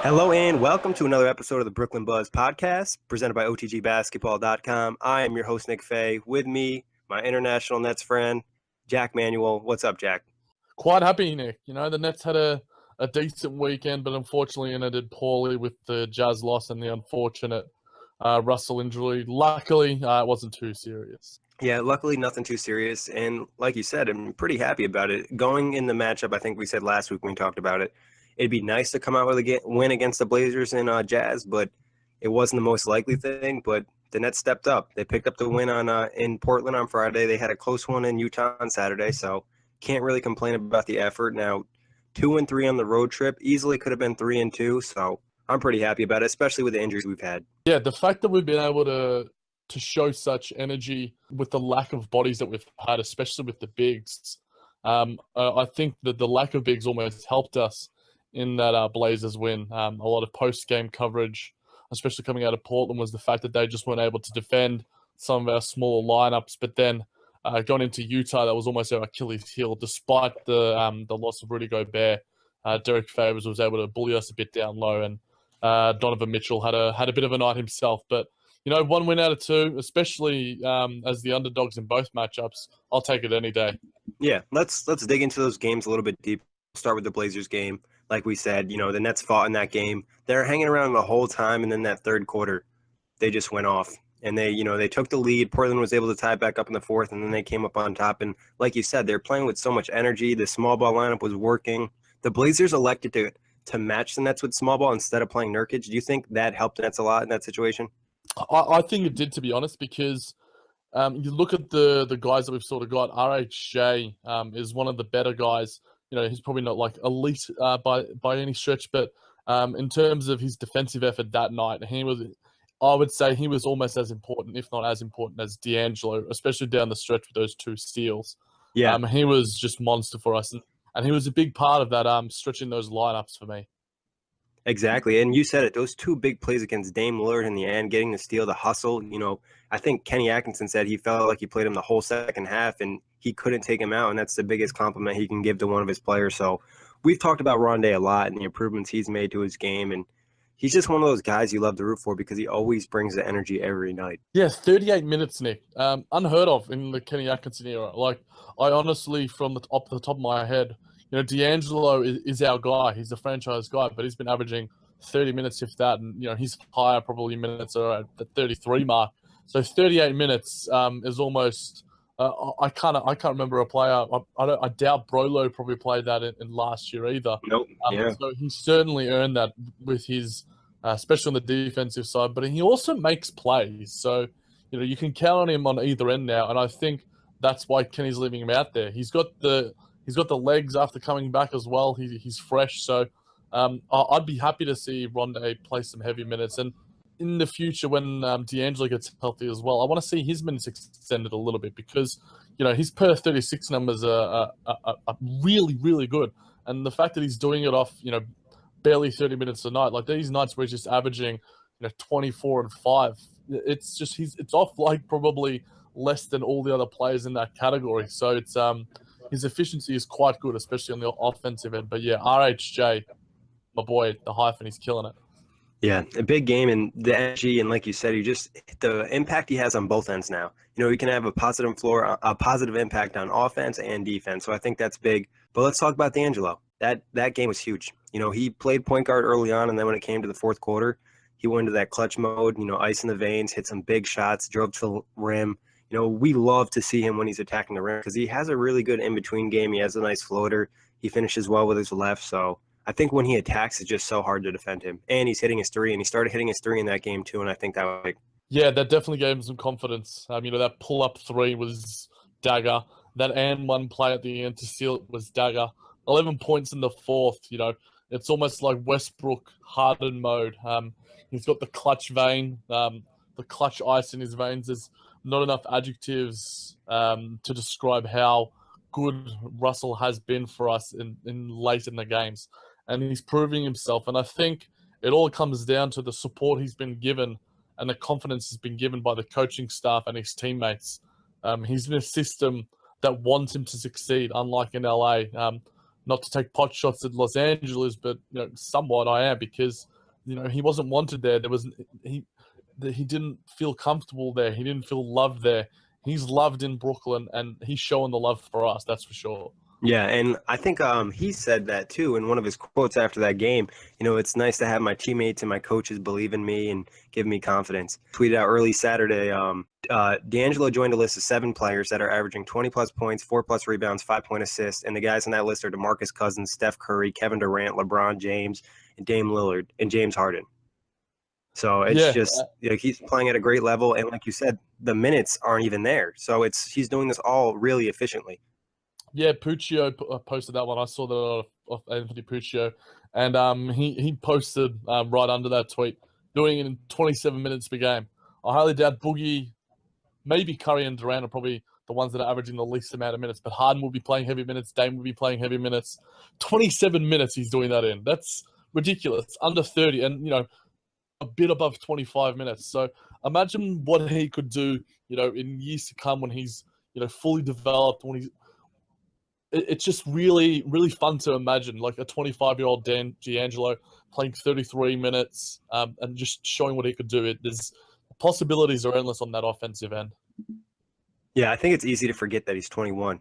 Hello and welcome to another episode of the Brooklyn Buzz podcast presented by OTGBasketball.com. I am your host, Nick Fay. With me, my international Nets friend, Jack Manuell. What's up, Jack? Quite happy, Nick. You know, the Nets had a decent weekend, but unfortunately ended poorly with the Jazz loss and the unfortunate Russell injury. Luckily, it wasn't too serious. Yeah, luckily nothing too serious. And like you said, I'm pretty happy about it. Going in the matchup, I think we said last week when we talked about it, it'd be nice to come out with a win against the Blazers and Jazz, but it wasn't the most likely thing. But the Nets stepped up. They picked up the win in Portland on Friday. They had a close one in Utah on Saturday, so can't really complain about the effort. Now, 2-3 on the road trip easily could have been 3-2, so I'm pretty happy about it, especially with the injuries we've had. Yeah, the fact that we've been able to show such energy with the lack of bodies that we've had, especially with the bigs. I think that the lack of bigs almost helped us in that Blazers win. A lot of post-game coverage, especially coming out of Portland, was the fact that they just weren't able to defend some of our smaller lineups. But then going into Utah, that was almost our Achilles heel. Despite the loss of Rudy Gobert, Derek Favors was able to bully us a bit down low, and Donovan Mitchell had a bit of a night himself. But you know, 1 win out of 2, especially as the underdogs in both matchups, I'll take it any day. Yeah, let's dig into those games a little bit deeper. Start with the Blazers game. Like we said, you know, the Nets fought in that game. They're hanging around the whole time, and then that third quarter, they just went off. And they took the lead. Portland was able to tie it back up in the fourth, and then they came up on top. And like you said, they're playing with so much energy. The small ball lineup was working. The Blazers elected to match the Nets with small ball instead of playing Nurkic. Do you think that helped the Nets a lot in that situation? I think it did, to be honest, because you look at the guys that we've sort of got. RHJ is one of the better guys. You know, he's probably not like elite by any stretch, but in terms of his defensive effort that night, I would say he was almost as important, if not as important, as D'Angelo, especially down the stretch with those 2 steals. Yeah. He was just monster for us, and he was a big part of that stretching those lineups for me. Exactly. And you said it, those 2 big plays against Dame Lillard in the end, getting the steal, the hustle, you know, I think Kenny Atkinson said he felt like he played him the whole second half and he couldn't take him out. And that's the biggest compliment he can give to one of his players. So we've talked about Rondae a lot and the improvements he's made to his game. And he's just one of those guys you love to root for because he always brings the energy every night. Yeah, 38 minutes, Nick. Unheard of in the Kenny Atkinson era. Like, I honestly, from the top of my head, you know, D'Angelo is our guy. He's the franchise guy, but he's been averaging 30 minutes, if that. And, you know, his higher probably minutes are at the 33 mark. So 38 minutes is almost I can't remember a player. I doubt Brolo probably played that in last year either. Nope. Yeah. So he certainly earned that with his, especially on the defensive side. But he also makes plays. So, you know, you can count on him on either end now. And I think that's why Kenny's leaving him out there. He's got the legs after coming back as well. He's fresh. So I'd be happy to see Rondae play some heavy minutes. And in the future, when D'Angelo gets healthy as well, I want to see his minutes extended a little bit because, you know, his per 36 numbers are really, really good. And the fact that he's doing it off, you know, barely 30 minutes a night, like these nights where he's just averaging, you know, 24 and 5, it's just it's off like probably less than all the other players in that category. So it's his efficiency is quite good, especially on the offensive end. But yeah, RHJ, my boy, the hyphen, he's killing it. Yeah, a big game and the energy, and like you said, the impact he has on both ends now. You know, he can have a positive impact on offense and defense. So I think that's big. But let's talk about D'Angelo. That game was huge. You know, he played point guard early on, and then when it came to the fourth quarter, he went into that clutch mode. You know, ice in the veins, hit some big shots, drove to the rim. You know, we love to see him when he's attacking the rim because he has a really good in-between game. He has a nice floater. He finishes well with his left, so I think when he attacks, it's just so hard to defend him. And he's hitting his 3, and he started hitting his 3 in that game too, and I think that was big. Yeah, that definitely gave him some confidence. You know, that pull-up 3 was dagger. That and one play at the end to seal it was dagger. 11 points in the fourth, you know. It's almost like Westbrook Harden mode. He's got the clutch vein, the clutch ice in his veins. There's not enough adjectives to describe how good Russell has been for us in late in the games. And he's proving himself. And I think it all comes down to the support he's been given and the confidence he's been given by the coaching staff and his teammates. He's in a system that wants him to succeed, unlike in LA. Not to take pot shots at Los Angeles, but you know, somewhat I am, because he wasn't wanted there. He didn't feel comfortable there. He didn't feel loved there. He's loved in Brooklyn, and he's showing the love for us. That's for sure. Yeah, and I think he said that too in one of his quotes after that game. It's nice to have my teammates and my coaches believe in me and give me confidence. Tweeted out early Saturday, D'Angelo joined a list of 7 players that are averaging 20-plus points, 4-plus rebounds, 5-point assists, and the guys on that list are DeMarcus Cousins, Steph Curry, Kevin Durant, LeBron James, and Dame Lillard, and James Harden. So it's just he's playing at a great level, and like you said, the minutes aren't even there. So he's doing this all really efficiently. Yeah, Puccio posted that one. I saw that off Anthony Puccio, and he posted right under that tweet, doing it in 27 minutes per game. I highly doubt Boogie, maybe Curry and Durant are probably the ones that are averaging the least amount of minutes, but Harden will be playing heavy minutes, Dame will be playing heavy minutes. 27 minutes he's doing that in. That's ridiculous. Under 30, and a bit above 25 minutes. So imagine what he could do, in years to come when he's, fully developed, when he's. It's just really, really fun to imagine, like a 25-year-old D'Angelo playing 33 minutes and just showing what he could do. The possibilities are endless on that offensive end. Yeah, I think it's easy to forget that he's 21.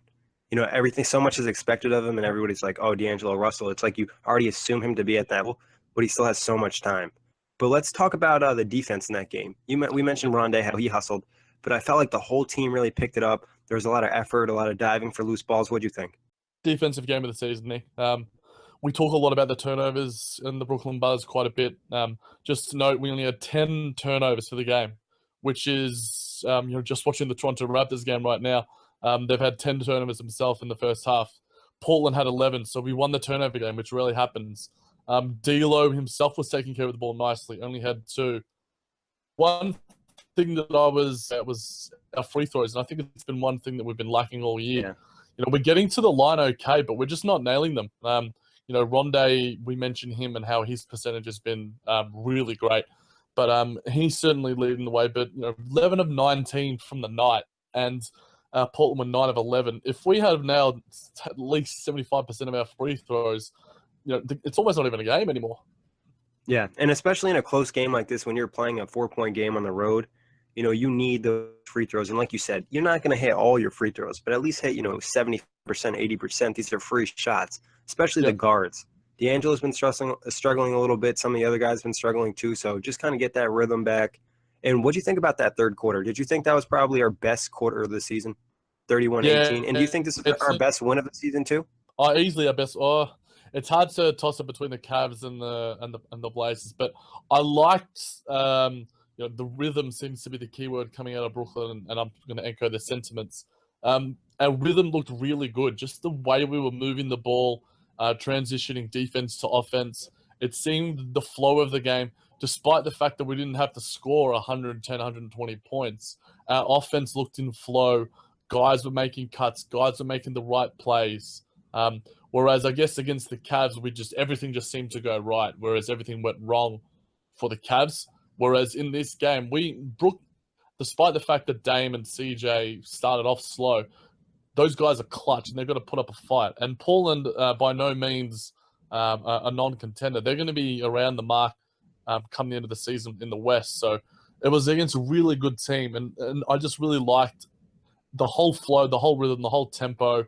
Everything, so much is expected of him, and everybody's like, oh, D'Angelo Russell. It's like you already assume him to be at that level, but he still has so much time. But let's talk about the defense in that game. We mentioned Rondae, how he hustled, but I felt like the whole team really picked it up. There was a lot of effort, a lot of diving for loose balls. What do you think? Defensive game of the season, Nick. We talk a lot about the turnovers in the Brooklyn Buzz quite a bit. Just to note, we only had 10 turnovers for the game, which is, just watching the Toronto Raptors game right now. They've had 10 turnovers themselves in the first half. Portland had 11, so we won the turnover game, which rarely happens. D'Lo himself was taking care of the ball nicely, only had 2. One thing that was our free throws, and I think it's been one thing that we've been lacking all year. Yeah. We're getting to the line okay, but we're just not nailing them. Rondae, we mentioned him and how his percentage has been really great, but he's certainly leading the way. But 11 of 19 from the night, and Portland were 9 of 11. If we have now at least 75% of our free throws, it's almost not even a game anymore. Yeah, and especially in a close game like this, when you're playing a 4-point game on the road, you need those free throws. And like you said, you're not going to hit all your free throws, but at least hit, 70%, 80%. These are free shots, especially the guards. D'Angelo's been struggling a little bit. Some of the other guys have been struggling too. So just kind of get that rhythm back. And what do you think about that third quarter? Did you think that was probably our best quarter of the season, 31-18? And do you think this is our best win of the season too? Easily our best. It's hard to toss it between the Cavs and the Blazers, but I liked the rhythm seems to be the key word coming out of Brooklyn, and I'm going to echo the sentiments. Our rhythm looked really good. Just the way we were moving the ball, transitioning defense to offense. It seemed the flow of the game, despite the fact that we didn't have to score 110, 120 points. Our offense looked in flow. Guys were making cuts. Guys were making the right plays. Whereas I guess against the Cavs, everything just seemed to go right, whereas everything went wrong for the Cavs. Whereas in this game, despite the fact that Dame and CJ started off slow, those guys are clutch and they've got to put up a fight. And Portland, by no means a non-contender. They're going to be around the mark come the end of the season in the West. So it was against a really good team, and I just really liked the whole flow, the whole rhythm, the whole tempo.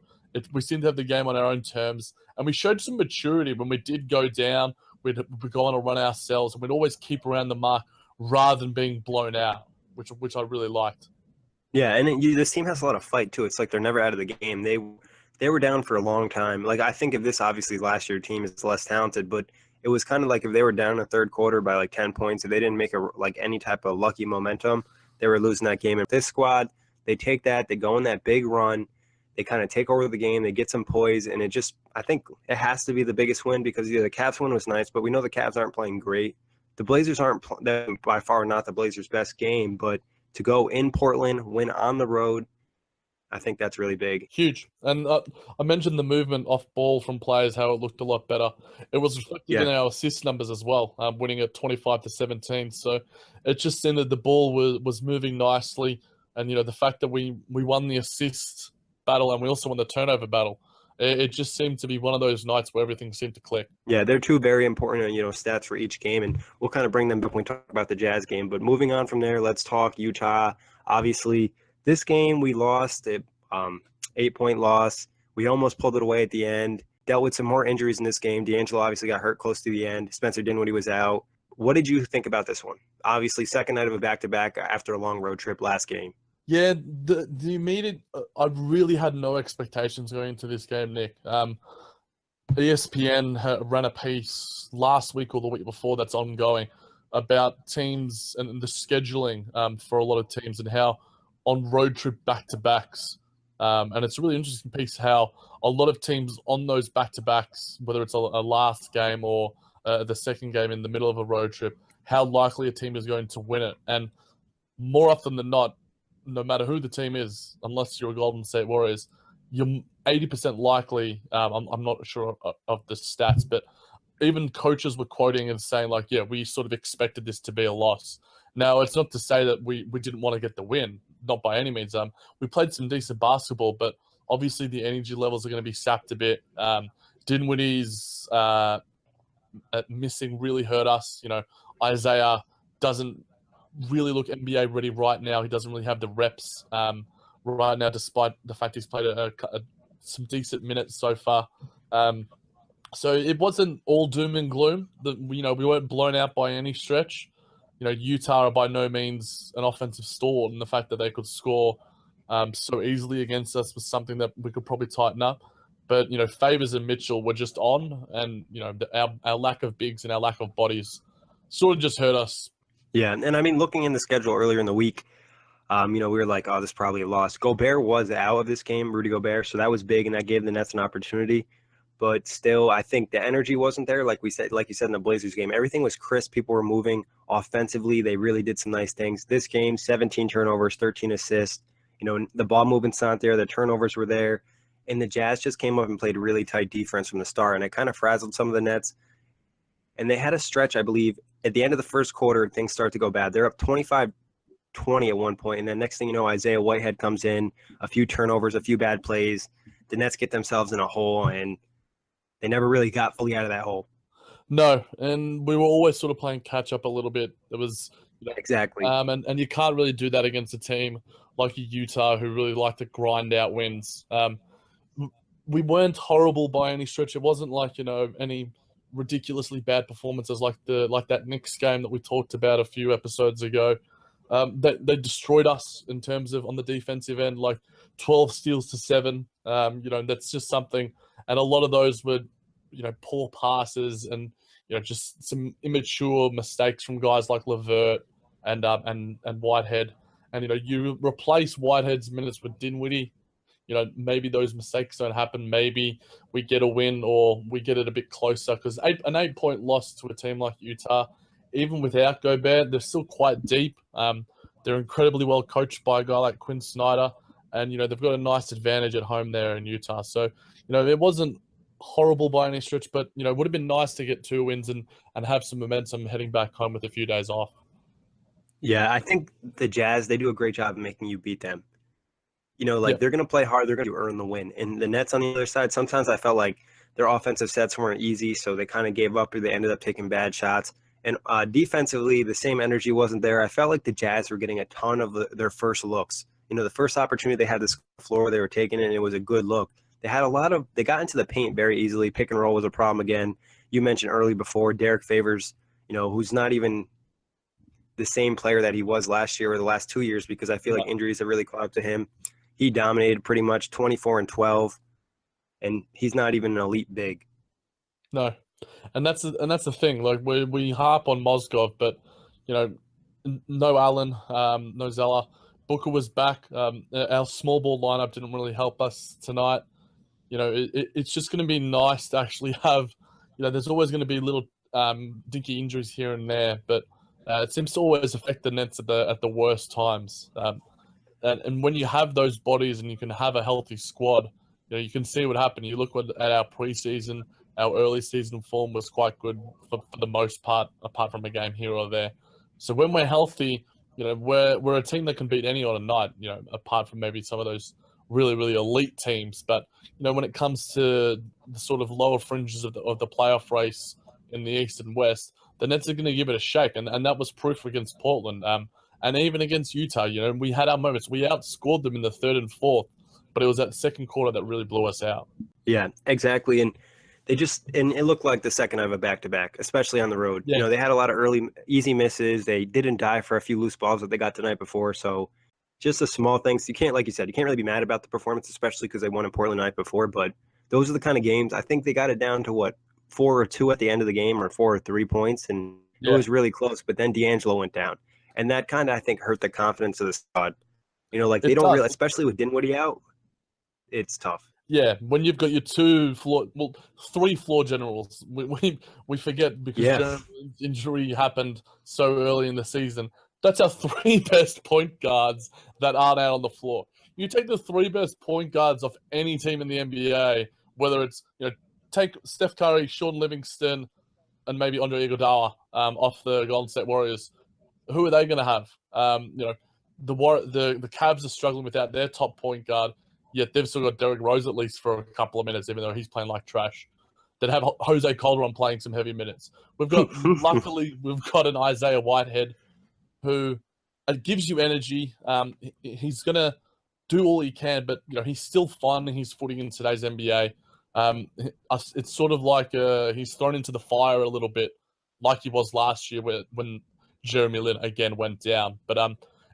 We seemed to have the game on our own terms, and we showed some maturity when we did go down. We'd go on a run ourselves, and we'd always keep around the mark rather than being blown out, which I really liked. Yeah, and this team has a lot of fight too. It's like they're never out of the game. They were down for a long time. Like I think of this, obviously last year team is less talented, but it was kind of like if they were down in the third quarter by like 10 points, if they didn't make any type of lucky momentum, they were losing that game. And this squad, they take that, they go on that big run, they kind of take over the game, they get some poise, and I think it has to be the biggest win because the Cavs win was nice, but we know the Cavs aren't playing great. The Blazers aren't by far not the Blazers' best game, but to go in Portland, win on the road, I think that's really big. Huge. And I mentioned the movement off ball from players, how it looked a lot better. It was reflected in our assist numbers as well, winning at 25-17. So it just seemed that the ball was moving nicely. And, the fact that we won the assist battle and we also won the turnover battle, It just seemed to be one of those nights where everything seemed to click. Yeah, they're two very important, stats for each game, and we'll kind of bring them up when we talk about the Jazz game. But moving on from there, let's talk Utah. Obviously, this game we lost it, 8-point loss. We almost pulled it away at the end. Dealt with some more injuries in this game. D'Angelo obviously got hurt close to the end. Spencer Dinwiddie was out. What did you think about this one? Obviously, second night of a back-to-back after a long road trip last game. Yeah, the immediate. I really had no expectations going into this game, Nick. ESPN ran a piece last week or the week before that's ongoing about teams and the scheduling for a lot of teams and how on road trip back-to-backs. And it's a really interesting piece how a lot of teams on those back-to-backs, whether it's a last game or the second game in the middle of a road trip, how likely a team is going to win it. And more often than not, no matter who the team is, unless you're a Golden State Warriors, you're 80% likely. I'm not sure of the stats, but even coaches were quoting and saying like, yeah, we sort of expected this to be a loss. Now, it's not to say that we didn't want to get the win, not by any means. We played some decent basketball, but obviously the energy levels are going to be sapped a bit. Dinwiddie's missing really hurt us. Isaiah doesn't really look NBA ready right now. He doesn't really have the reps right now, despite the fact he's played some decent minutes so far. So it wasn't all doom and gloom. We weren't blown out by any stretch. Utah are by no means an offensive store, and the fact that they could score so easily against us was something that we could probably tighten up. But Favors and Mitchell were just on, and our lack of bigs and our lack of bodies sort of just hurt us. Yeah, and I mean, looking in the schedule earlier in the week, we were like, oh, this is probably a loss. Gobert was out of this game, Rudy Gobert, so that was big, and that gave the Nets an opportunity. But still, I think the energy wasn't there. Like you said in the Blazers game, everything was crisp. People were moving offensively. They really did some nice things. This game, 17 turnovers, 13 assists. The ball movement's not there. The turnovers were there. And the Jazz just came up and played really tight defense from the start, and it kind of frazzled some of the Nets. And they had a stretch, I believe, at the end of the first quarter, things start to go bad. They're up 25-20 at one point, and then next thing you know, Isaiah Whitehead comes in, a few turnovers, a few bad plays. The Nets get themselves in a hole, and they never really got fully out of that hole. No, and we were always sort of playing catch up a little bit. It was exactly, and you can't really do that against a team like Utah who really like to grind out wins. We weren't horrible by any stretch. It wasn't like any ridiculously bad performances like that Knicks game that we talked about a few episodes ago. They destroyed us in terms of on the defensive end, like 12 steals to 7. That's just something. And a lot of those were, poor passes and, just some immature mistakes from guys like LeVert and Whitehead. And, you replace Whitehead's minutes with Dinwiddie. Maybe those mistakes don't happen. Maybe we get a win or we get it a bit closer because an 8-point loss to a team like Utah, even without Gobert, they're still quite deep. They're incredibly well coached by a guy like Quinn Snyder. And, they've got a nice advantage at home there in Utah. So, it wasn't horrible by any stretch, but, it would have been nice to get 2 wins and have some momentum heading back home with a few days off. Yeah, I think the Jazz, they do a great job of making you beat them. They're going to play hard. They're going to earn the win. And the Nets on the other side, sometimes I felt like their offensive sets weren't easy, so they kind of gave up or they ended up taking bad shots. And defensively, the same energy wasn't there. I felt like the Jazz were getting a ton of their first looks. The first opportunity they had this floor, they were taking it, and it was a good look. They got into the paint very easily. Pick and roll was a problem again. You mentioned early before, Derek Favors, who's not even the same player that he was last year or the last 2 years because I feel like injuries have really caught up to him. He dominated pretty much 24 and 12, and he's not even an elite big. No, and that's the thing. Like we harp on Mozgov, but no Allen, no Zeller. Booker was back. Our small ball lineup didn't really help us tonight. It's just going to be nice to actually have. There's always going to be little dinky injuries here and there, but it seems to always affect the Nets at the worst times. And when you have those bodies and you can have a healthy squad, you can see what happened. You look at our preseason, our early season form was quite good for the most part, apart from a game here or there. So when we're healthy, we're a team that can beat any other night, apart from maybe some of those really, really elite teams. But, when it comes to the sort of lower fringes of the playoff race in the East and West, the Nets are going to give it a shake. And that was proof against Portland. And even against Utah, we had our moments. We outscored them in the third and fourth, but it was that second quarter that really blew us out. Yeah, exactly. And it looked like the second of a back-to-back, especially on the road. Yeah. They had a lot of early easy misses. They didn't die for a few loose balls that they got the night before. So just the small things. You can't, like you said, you can't really be mad about the performance, especially because they won in Portland the night before. But those are the kind of games. I think they got it down to 4-2 at the end of the game, or 4 or 3 points, and it was really close. But then D'Angelo went down, and that kind of, I think, hurt the confidence of the squad. They don't really, especially with Dinwiddie out, it's tough. Yeah, when you've got your three floor generals, we forget because Jeremy's injury happened so early in the season. That's our 3 best point guards that aren't out on the floor. You take the 3 best point guards of any team in the NBA, whether it's take Steph Curry, Sean Livingston, and maybe Andre Iguodala off the Golden State Warriors. Who are they going to have? The Cavs are struggling without their top point guard. Yet they've still got Derrick Rose at least for a couple of minutes, even though he's playing like trash. They'd have Jose Calderon playing some heavy minutes. Luckily, we've got an Isaiah Whitehead who gives you energy. He's going to do all he can, but he's still finding his footing in today's NBA. It's sort of like he's thrown into the fire a little bit, like he was last year when Jeremy Lin again went down. But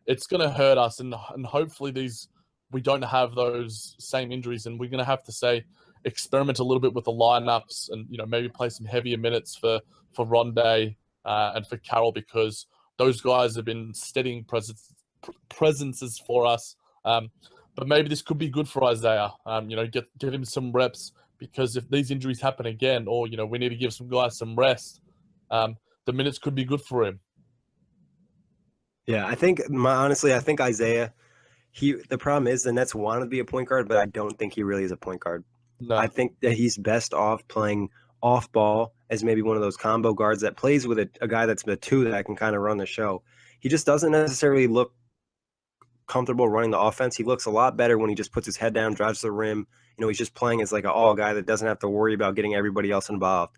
it's going to hurt us, and hopefully we don't have those same injuries, and we're going to have to experiment a little bit with the lineups, and maybe play some heavier minutes for Rondae and for Carroll, because those guys have been steadying presences for us. But maybe this could be good for Isaiah. Get him some reps, because if these injuries happen again, or we need to give some guys some rest, the minutes could be good for him. Yeah, I think Isaiah. The problem is the Nets want to be a point guard, but I don't think he really is a point guard. No. I think that he's best off playing off ball as maybe one of those combo guards that plays with a guy that's the 2 that can kind of run the show. He just doesn't necessarily look comfortable running the offense. He looks a lot better when he just puts his head down, drives to the rim. He's just playing as like an all guy that doesn't have to worry about getting everybody else involved.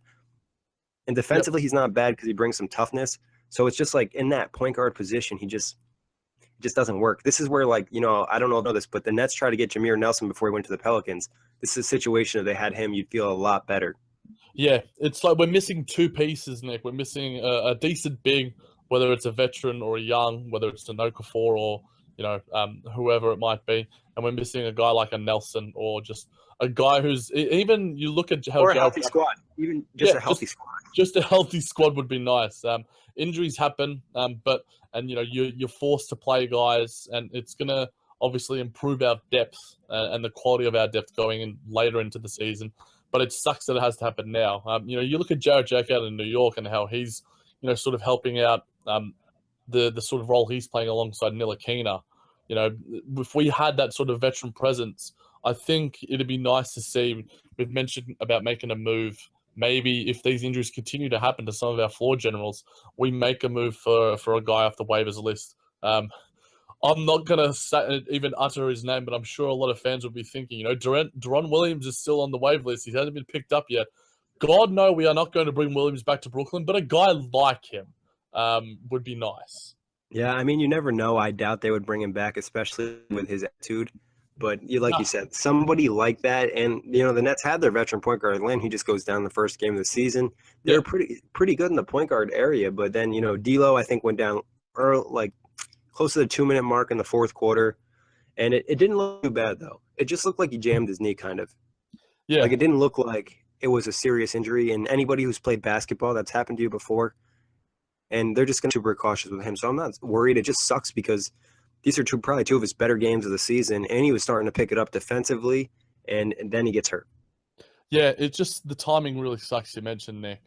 And defensively, He's not bad because he brings some toughness. So it's just like in that point guard position, he just doesn't work. This is where, I don't know this, but the Nets tried to get Jameer Nelson before he went to the Pelicans. This is a situation if they had him, you'd feel a lot better. Yeah, it's like we're missing 2 pieces, Nick. We're missing a decent big, whether it's a veteran or a young, whether it's an Okafor or whoever it might be, and we're missing a guy like a Nelson, or just a guy who's even you look at how or a healthy squad, even just a healthy squad. Just a healthy squad would be nice. Injuries happen, but you're forced to play guys, and it's gonna obviously improve our depth and the quality of our depth going in later into the season. But it sucks that it has to happen now. You look at Jarrett Jack out in New York and how he's sort of helping out the sort of role he's playing alongside Ntilikina. If we had that sort of veteran presence, I think it'd be nice to see. We've mentioned about making a move. Maybe if these injuries continue to happen to some of our floor generals, we make a move for a guy off the waivers list. I'm not going to even utter his name, but I'm sure a lot of fans would be thinking, Deron Williams is still on the waiver list. He hasn't been picked up yet. God, no, we are not going to bring Williams back to Brooklyn, but a guy like him would be nice. Yeah, I mean, you never know. I doubt they would bring him back, especially with his attitude. But you said, somebody like that, and the Nets had their veteran point guard Lin. He just goes down the first game of the season. They're pretty good in the point guard area, but then D'Lo I think went down early, close to the 2-minute mark in the fourth quarter, and it didn't look too bad though. It just looked like he jammed his knee, kind of. Yeah, it didn't look like it was a serious injury. And anybody who's played basketball, that's happened to you before, and they're just going to be super cautious with him. So I'm not worried. It just sucks because these are probably 2 of his better games of the season, and he was starting to pick it up defensively, and then he gets hurt. Yeah, it's just the timing really sucks. You mentioned, Nick.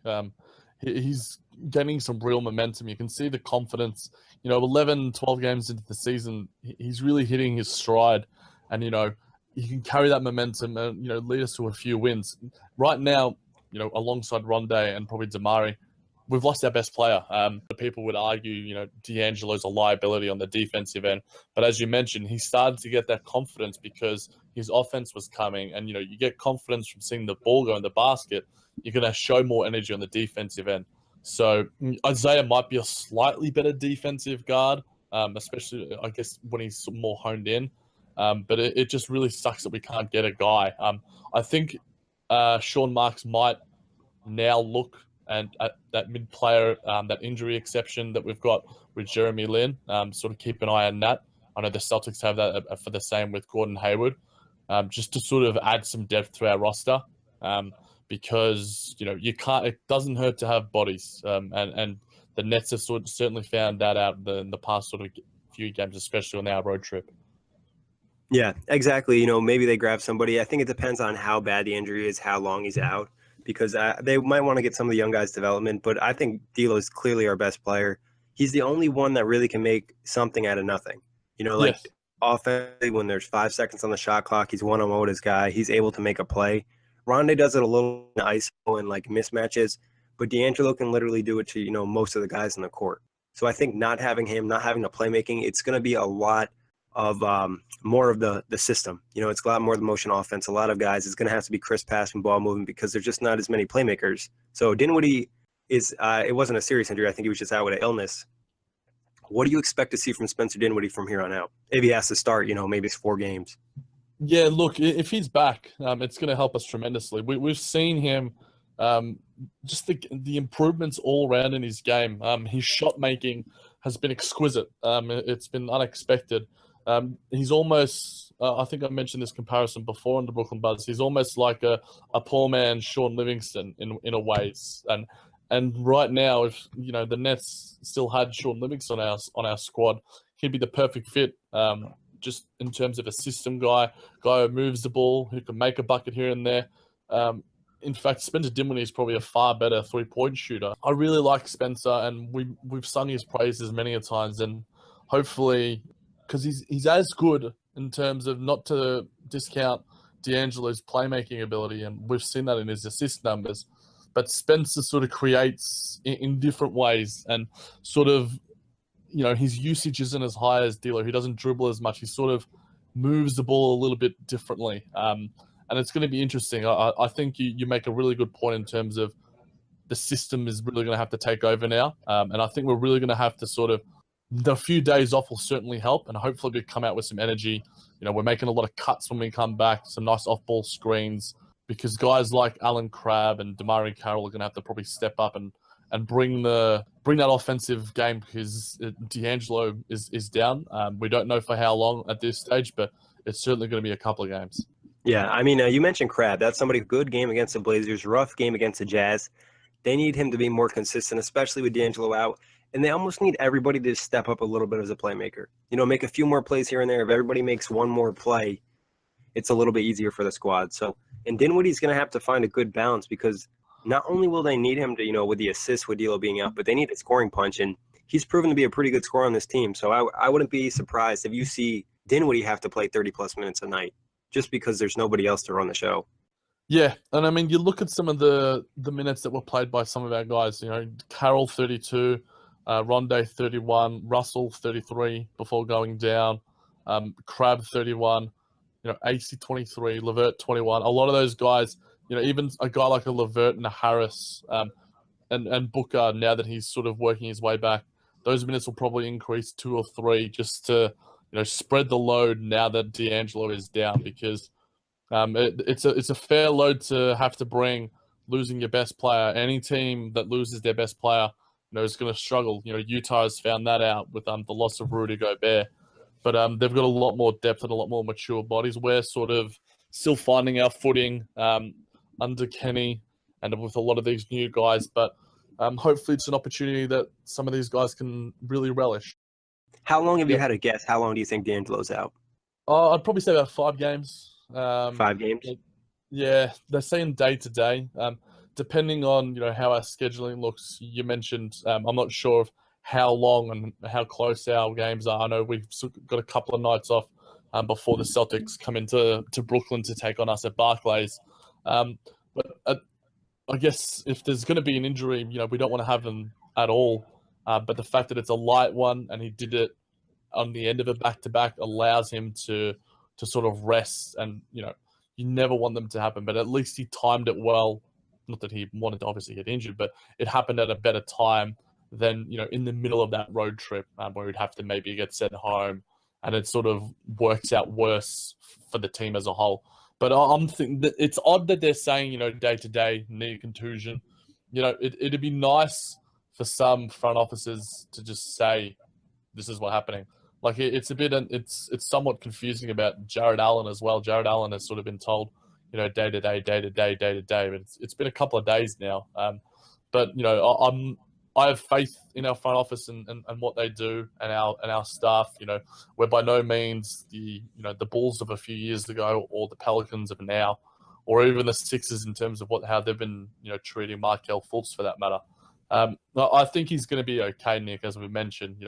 He's getting some real momentum. You can see the confidence. 11, 12 games into the season, he's really hitting his stride, and he can carry that momentum and lead us to a few wins. Right now, alongside Rondae and probably Damari, we've lost our best player. People would argue, D'Angelo's a liability on the defensive end. But as you mentioned, he started to get that confidence because his offense was coming. And, you get confidence from seeing the ball go in the basket. You're going to show more energy on the defensive end. So Isaiah might be a slightly better defensive guard, especially, I guess, when he's more honed in. But it just really sucks that we can't get a guy. I think Sean Marks might now look and at that mid-player, that injury exception that we've got with Jeremy Lin, sort of keep an eye on that. I know the Celtics have that for the same with Gordon Hayward, just to sort of add some depth to our roster, because it doesn't hurt to have bodies, and the Nets have certainly found that out in the past sort of few games, especially on our road trip. Yeah, exactly. Maybe they grab somebody. I think it depends on how bad the injury is, how long he's out, because they might want to get some of the young guys' development. But I think D'Lo is clearly our best player. He's the only one that really can make something out of nothing. Yes. Offensively, when there's 5 seconds on the shot clock, he's one-on-one with his guy. He's able to make a play. Rondae does it a little in ISO and mismatches, but D'Angelo can literally do it to most of the guys in the court. So I think not having him, not having the playmaking, it's going to be a lot of more of the system. It's a lot more of the motion offense. A lot of guys, it's going to have to be crisp passing, ball moving, because there's just not as many playmakers. So Dinwiddie is it wasn't a serious injury. I think he was just out with an illness. What do you expect to see from Spencer Dinwiddie from here on out? If he has to start, maybe it's 4 games. Yeah, look, if he's back, it's going to help us tremendously. We've seen him, just the improvements all around in his game. His shot making has been exquisite. It's been unexpected. He's almost, I think I mentioned this comparison before on the Brooklyn Buzz. He's almost like a poor man's Sean Livingston in a ways. And right now, if the Nets still had Sean Livingston on our squad, he'd be the perfect fit. Just in terms of a system guy who moves the ball, who can make a bucket here and there. In fact, Spencer Dinwiddie is probably a far better 3-point shooter. I really like Spencer, and we've sung his praises many a times, and hopefully, because he's as good in terms of, not to discount D'Angelo's playmaking ability, and we've seen that in his assist numbers, but Spencer sort of creates in different ways, and sort of, his usage isn't as high as D'Lo. He doesn't dribble as much. He sort of moves the ball a little bit differently. And it's going to be interesting. I think you make a really good point in terms of the system is really going to have to take over now. And I think we're really going to have to sort of, the few days off will certainly help. And hopefully we come out with some energy. We're making a lot of cuts when we come back, some nice off-ball screens, because guys like Alan Crabb and Damari Carroll are going to have to probably step up and bring that offensive game, because D'Angelo is down. We don't know for how long at this stage, but it's certainly going to be a couple of games. Yeah, I mean, you mentioned Crabb. That's somebody, good game against the Blazers, rough game against the Jazz. They need him to be more consistent, especially with D'Angelo out. And they almost need everybody to step up a little bit as a playmaker. Make a few more plays here and there. If everybody makes one more play, it's a little bit easier for the squad. So, and Dinwiddie's going to have to find a good balance, because not only will they need him to, with the assist with D'Lo being out, but they need a scoring punch. And he's proven to be a pretty good scorer on this team. So I wouldn't be surprised if you see Dinwiddie have to play 30-plus minutes a night, just because there's nobody else to run the show. Yeah, and I mean, you look at some of the minutes that were played by some of our guys. Carroll 32, Rondae 31, Russell 33 before going down, Crabb 31, AC 23, Levert 21. A lot of those guys, even a guy like a Levert and a Harris, and Booker, now that he's sort of working his way back, those minutes will probably increase 2 or 3 just to spread the load now that D'Angelo is down, because it's a fair load to have to bring, losing your best player. Any team that loses their best player, is going to struggle. Utah has found that out with the loss of Rudy Gobert, but they've got a lot more depth and a lot more mature bodies. We're sort of still finding our footing under Kenny and with a lot of these new guys, but hopefully it's an opportunity that some of these guys can really relish. How long have you had to guess? How long do you think D'Angelo's out? I'd probably say about 5 games. 5 games? Yeah, they're saying day to day. Depending on how our scheduling looks. You mentioned I'm not sure of how long and how close our games are. I know we've got a couple of nights off before the Celtics come into Brooklyn to take on us at Barclays. But I guess if there's going to be an injury, we don't want to have them at all. But the fact that it's a light one and he did it on the end of a back-to-back allows him to sort of rest. And, you never want them to happen, but at least he timed it well. Not that he wanted to obviously get injured, but it happened at a better time than, in the middle of that road trip where he'd have to maybe get sent home, and it sort of works out worse for the team as a whole. But I'm thinking that it's odd that they're saying, day-to-day knee contusion. It'd be nice for some front offices to just say, this is what's happening. Like, it's a bit, it's somewhat confusing about Jared Allen as well. Jared Allen has sort of been told, day-to-day, day-to-day, day-to-day. But it's been a couple of days now. But, I have faith in our front office and what they do and our staff. We're by no means the Bulls of a few years ago or the Pelicans of now, or even the Sixers in terms of how they've been treating Markelle Fultz for that matter. I think he's going to be okay, Nick, as we mentioned.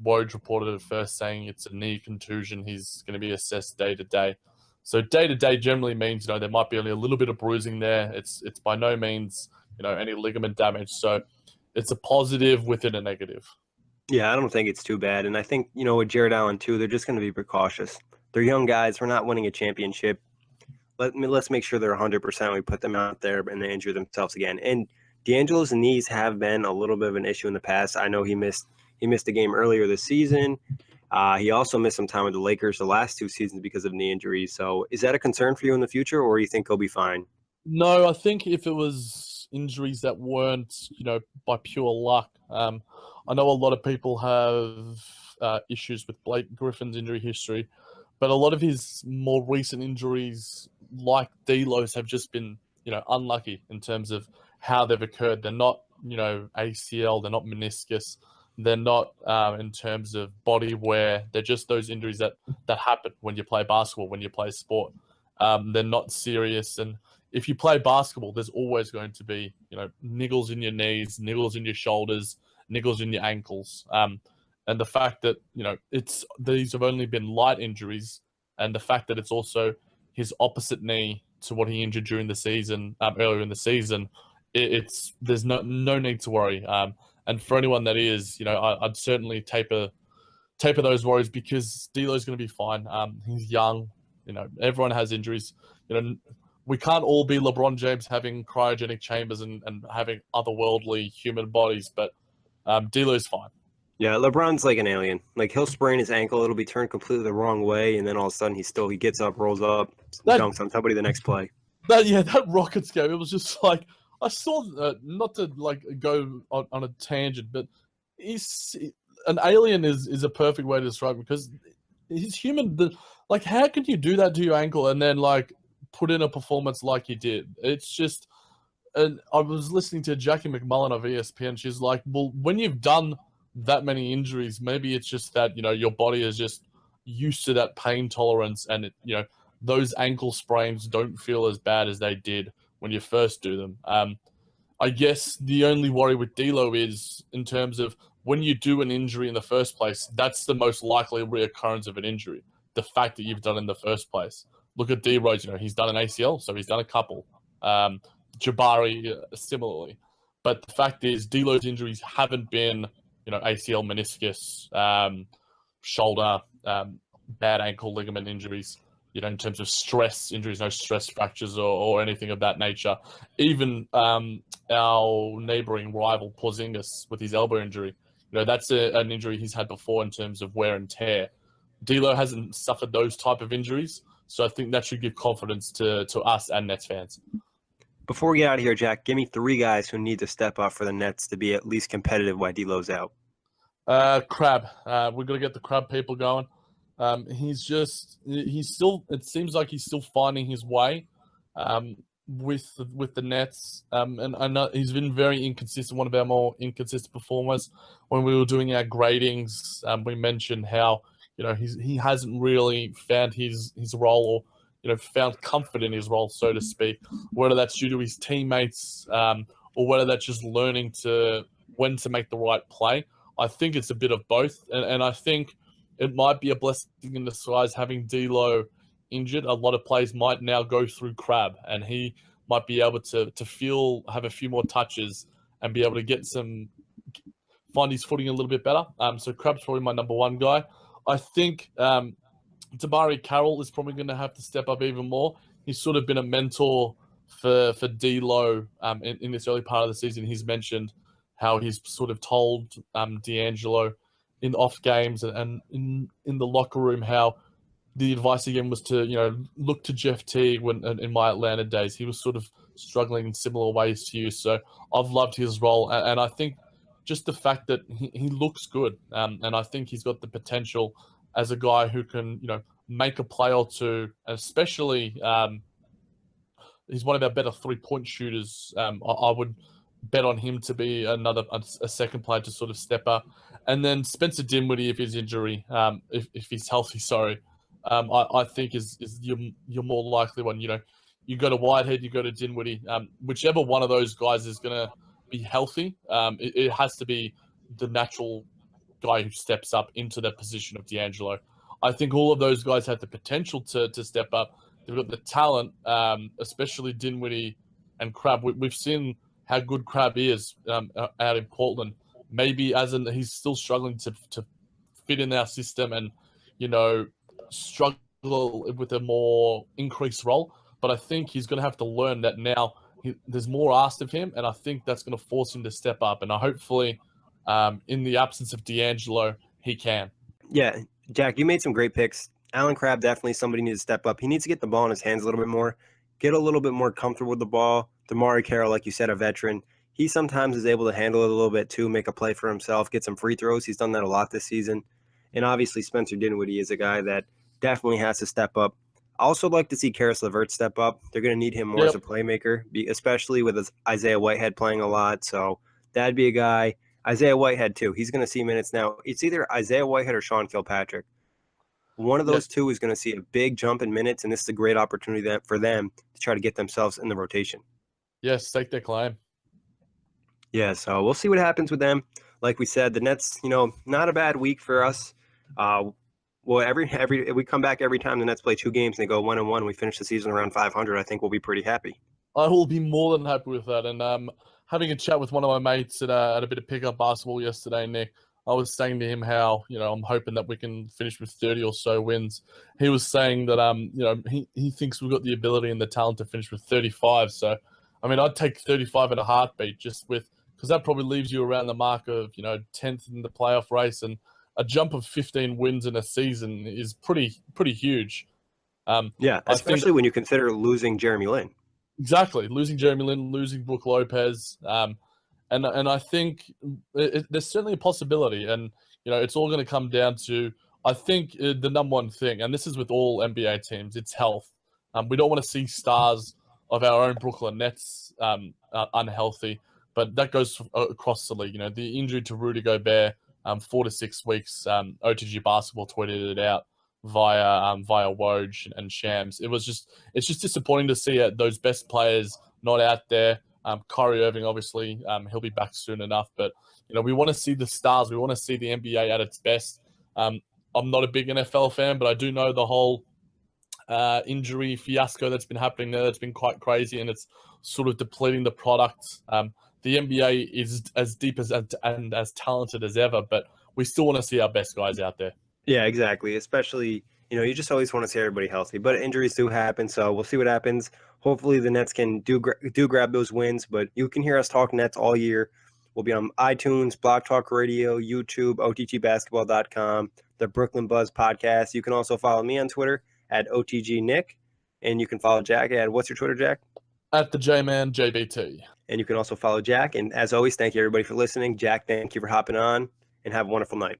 Woj reported at first saying it's a knee contusion. He's going to be assessed day to day. So day to day generally means there might be only a little bit of bruising there. It's by no means any ligament damage. So it's a positive within a negative. Yeah, I don't think it's too bad. And I think, with Jared Allen too, they're just going to be precautious. They're young guys. We're not winning a championship. Let's make sure they're 100% when we put them out there and they injure themselves again. And D'Angelo's knees have been a little bit of an issue in the past. I know he missed a game earlier this season. He also missed some time with the Lakers the last 2 seasons because of knee injuries. So is that a concern for you in the future, or do you think he'll be fine? No, I think if it was injuries that weren't, by pure luck. I know a lot of people have issues with Blake Griffin's injury history, but a lot of his more recent injuries, like D'Lo's, have just been, unlucky in terms of how they've occurred. They're not, ACL, they're not meniscus, they're not in terms of body wear. They're just those injuries that happen when you play basketball, when you play sport. They're not serious. And if you play basketball, there's always going to be, niggles in your knees, niggles in your shoulders, niggles in your ankles. And the fact that, these have only been light injuries, and the fact that it's also his opposite knee to what he injured during the season, earlier in the season, there's no need to worry. And for anyone that is, I'd certainly taper those worries, because D'Lo's going to be fine. He's young. Everyone has injuries. We can't all be LeBron James having cryogenic chambers and having otherworldly human bodies, but D'Lo's fine. Yeah, LeBron's like an alien. Like, he'll sprain his ankle, it'll be turned completely the wrong way, and then all of a sudden he gets up, rolls up, dunks on somebody the next play. That Rockets game, it was just like, I saw, not to go on a tangent, but an alien is a perfect way to describe him, because he's human. How can you do that to your ankle and then put in a performance like he did? It's just, and I was listening to Jackie McMullen of ESPN. She's like, well, when you've done that many injuries, maybe it's just that, your body is just used to that pain tolerance, and those ankle sprains don't feel as bad as they did when you first do them. I guess the only worry with D'Lo is in terms of when you do an injury in the first place, that's the most likely reoccurrence of an injury. The fact that you've done it in the first place. Look at D Rose, he's done an ACL, so he's done a couple. Jabari similarly. But the fact is, D'Lo's injuries haven't been, ACL, meniscus, shoulder, bad ankle ligament injuries. In terms of stress injuries, no stress fractures or anything of that nature. Even our neighboring rival Porzingis with his elbow injury, that's an injury he's had before in terms of wear and tear. D'Lo hasn't suffered those type of injuries, so I think that should give confidence to us and Nets fans. Before we get out of here, Jack, give me 3 guys who need to step up for the Nets to be at least competitive while D'Lo's out. Crab. We're going to get the Crab people going. He's still, it seems like he's still finding his way with the Nets. And I know he's been very inconsistent, one of our more inconsistent performers. When we were doing our gradings, we mentioned how, he hasn't really found his role, or, found comfort in his role, so to speak, whether that's due to his teammates, or whether that's just learning when to make the right play. I think it's a bit of both. And I think it might be a blessing in disguise having D'Lo injured. A lot of players might now go through Crab, and he might be able to have a few more touches and be able to find his footing a little bit better. So Crab's probably my number one guy. I think Damari Carroll is probably going to have to step up even more. He's sort of been a mentor for D'Lo in this early part of the season. He's mentioned how he's sort of told D'Angelo in off games and in the locker room how the advice again was to, look to Jeff Teague in my Atlanta days. He was sort of struggling in similar ways to you. So I've loved his role. And I think just the fact that he looks good. And I think he's got the potential as a guy who can, make a play or two, especially he's one of our better 3-point shooters. I would bet on him to be a second player to sort of step up. And then Spencer Dinwiddie, if his injury, if he's healthy, sorry, I think is your more likely one. You go to Whitehead, you go to Dinwiddie, whichever one of those guys is going to be healthy. It has to be the natural guy who steps up into that position of D'Angelo. I think all of those guys have the potential to step up. They've got the talent, especially Dinwiddie and Crab. We've seen how good Crab is out in Portland. Maybe he's still struggling to fit in our system and, struggle with a more increased role. But I think he's going to have to learn that now there's more asked of him, and I think that's going to force him to step up. And hopefully, in the absence of D'Angelo, he can. Yeah, Jack, you made some great picks. Allen Crabbe definitely somebody needs to step up. He needs to get the ball in his hands a little bit more, get a little bit more comfortable with the ball. Damari Carroll, like you said, a veteran. He sometimes is able to handle it a little bit too, make a play for himself, get some free throws. He's done that a lot this season. And obviously Spencer Dinwiddie is a guy that definitely has to step up. I also like to see Karis LeVert step up. They're going to need him more as a playmaker, especially with Isaiah Whitehead playing a lot. So that'd be a guy. Isaiah Whitehead, too. He's going to see minutes now. It's either Isaiah Whitehead or Sean Kilpatrick. One of those two is going to see a big jump in minutes, and this is a great opportunity for them to try to get themselves in the rotation. Yes, take their claim. Yeah, so we'll see what happens with them. Like we said, the Nets, not a bad week for us. We come back every time the Nets play 2 games and they go 1-1. We finish the season around 500. I think we'll be pretty happy. I will be more than happy with that. And having a chat with one of my mates at a bit of pickup basketball yesterday, Nick, I was saying to him how, I'm hoping that we can finish with 30 or so wins. He was saying that, he thinks we've got the ability and the talent to finish with 35. So, I'd take 35 in a heartbeat because that probably leaves you around the mark of, 10th in the playoff race, and a jump of 15 wins in a season is pretty huge. Especially when you consider losing Jeremy Lin. Exactly. Losing Jeremy Lin, losing Brook Lopez. And I think there's certainly a possibility. And, it's all going to come down to, I think, the number one thing, and this is with all NBA teams, it's health. We don't want to see stars of our own Brooklyn Nets unhealthy, but that goes across the league. The injury to Rudy Gobert, 4 to 6 weeks, OTG Basketball tweeted it out via Woj and Shams. It's just disappointing to see those best players not out there. Kyrie Irving, obviously, he'll be back soon enough, but we want to see the stars. We want to see the NBA at its best. I'm not a big NFL fan, but I do know the whole injury fiasco that's been happening there. That's been quite crazy, and it's sort of depleting the product. The NBA is as deep and as talented as ever, but we still want to see our best guys out there. Yeah, exactly. Especially, you just always want to see everybody healthy, but injuries do happen. So we'll see what happens. Hopefully the Nets can do grab those wins, but you can hear us talk Nets all year. We'll be on iTunes, Blog Talk Radio, YouTube, OTGBasketball.com, the Brooklyn Buzz podcast. You can also follow me on Twitter at OTGNick, and you can follow Jack at, what's your Twitter, Jack? At the J-Man JBT. And you can also follow Jack. And as always, thank you everybody for listening. Jack, thank you for hopping on, and have a wonderful night.